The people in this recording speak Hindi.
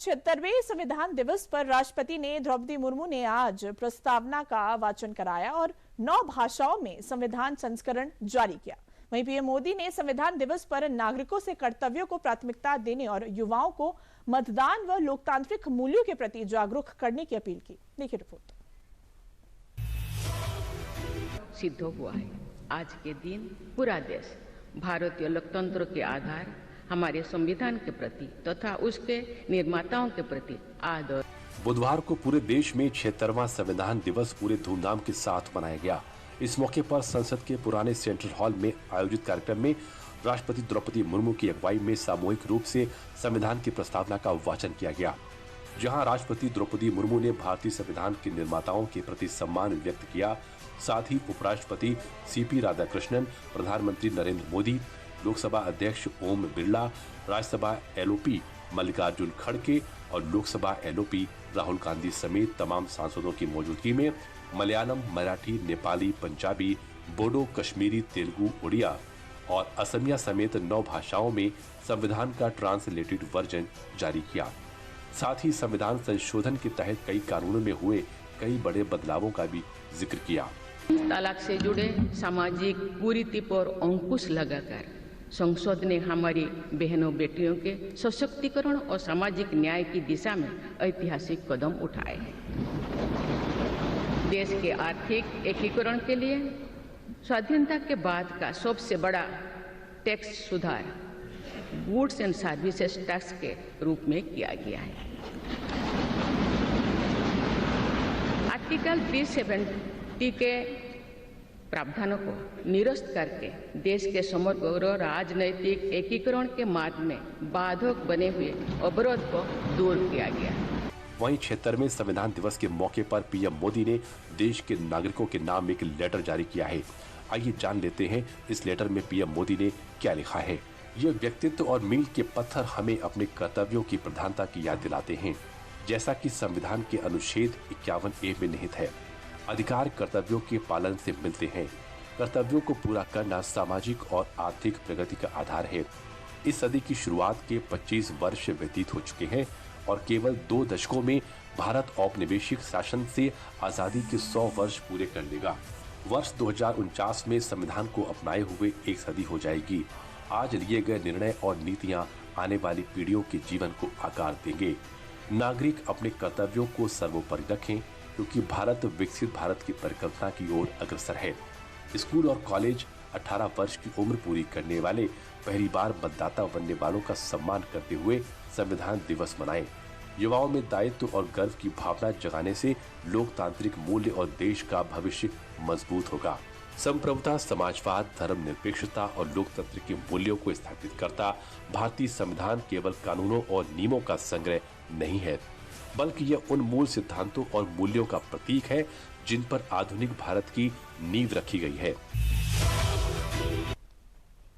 76वें संविधान दिवस पर राष्ट्रपति ने द्रौपदी मुर्मू ने आज प्रस्तावना का वाचन कराया और 9 भाषाओं में संविधान संस्करण जारी किया। वहीं पीएम मोदी ने संविधान दिवस पर नागरिकों से कर्तव्यों को प्राथमिकता देने और युवाओं को मतदान व लोकतांत्रिक मूल्यों के प्रति जागरूक करने की अपील की। देखिए रिपोर्ट। सिद्ध हुआ है आज के दिन पूरा देश भारतीय लोकतंत्र के आधार हमारे संविधान के प्रति तथा उसके निर्माताओं के प्रति आदर। बुधवार को पूरे देश में 76वां संविधान दिवस पूरे धूमधाम के साथ मनाया गया। इस मौके पर संसद के पुराने सेंट्रल हॉल में आयोजित कार्यक्रम में राष्ट्रपति द्रौपदी मुर्मू की अगुवाई में सामूहिक रूप से संविधान की प्रस्तावना का वाचन किया गया, जहां राष्ट्रपति द्रौपदी मुर्मू ने भारतीय संविधान के निर्माताओं के प्रति सम्मान व्यक्त किया। साथ ही उपराष्ट्रपति सीपी राधाकृष्णन, प्रधानमंत्री नरेंद्र मोदी, लोकसभा अध्यक्ष ओम बिरला, राज्यसभा एलओपी मल्लिकार्जुन खड़गे और लोकसभा एलओपी राहुल गांधी समेत तमाम सांसदों की मौजूदगी में मलयालम, मराठी, नेपाली, पंजाबी, बोडो, कश्मीरी, तेलुगु, उड़िया और असमिया समेत 9 भाषाओं में संविधान का ट्रांसलेटेड वर्जन जारी किया। साथ ही संविधान संशोधन के तहत कई कानूनों में हुए कई बड़े बदलावों का भी जिक्र किया। तलाक से जुड़े सामाजिक कुरीति पर अंकुश लगाकर संसद ने हमारी बहनों बेटियों के सशक्तिकरण और सामाजिक न्याय की दिशा में ऐतिहासिक कदम उठाए हैं। देश के आर्थिक एकीकरण के लिए स्वाधीनता के बाद का सबसे बड़ा टैक्स सुधार गुड्स एंड सर्विसेज टैक्स के रूप में किया गया है। आर्टिकल 370 के प्रावधानों को निरस्त करके देश के समग्र राजनैतिक एकीकरण के मार्ग में बाधक बने हुए अवरोध को दूर किया गया। वहीं 76वें संविधान दिवस के मौके पर पीएम मोदी ने देश के नागरिकों के नाम एक लेटर जारी किया है। आइए जान लेते हैं इस लेटर में पीएम मोदी ने क्या लिखा है। ये व्यक्तित्व और मील के पत्थर हमें अपने कर्तव्यों की प्रधानता की याद दिलाते हैं, जैसा कि संविधान के अनुच्छेद 51A में निहित है। अधिकार कर्तव्यों के पालन से मिलते हैं। कर्तव्यों को पूरा करना सामाजिक और आर्थिक प्रगति का आधार है। इस सदी की शुरुआत के 25 वर्ष व्यतीत हो चुके हैं और केवल 2 दशकों में भारत औपनिवेशिक शासन से आजादी के 100 वर्ष पूरे कर लेगा। वर्ष 2049 में संविधान को अपनाए हुए एक सदी हो जाएगी। आज लिए गए निर्णय और नीतियां आने वाली पीढ़ियों के जीवन को आकार देंगे। नागरिक अपने कर्तव्यों को सर्वोपरि रखें, क्योंकि भारत विकसित भारत की परिकल्पना की ओर अग्रसर है। स्कूल और कॉलेज 18 वर्ष की उम्र पूरी करने वाले पहली बार मतदाता बनने वालों का सम्मान करते हुए संविधान दिवस मनाएं। युवाओं में दायित्व और गर्व की भावना जगाने से लोकतांत्रिक मूल्य और देश का भविष्य मजबूत होगा। संप्रभुता, समाजवाद, धर्मनिरपेक्षता और लोकतंत्र के मूल्यों को स्थापित करता भारतीय संविधान केवल कानूनों और नियमों का संग्रह नहीं है, बल्कि यह उन मूल सिद्धांतों और मूल्यों का प्रतीक है जिन पर आधुनिक भारत की नींव रखी गई है।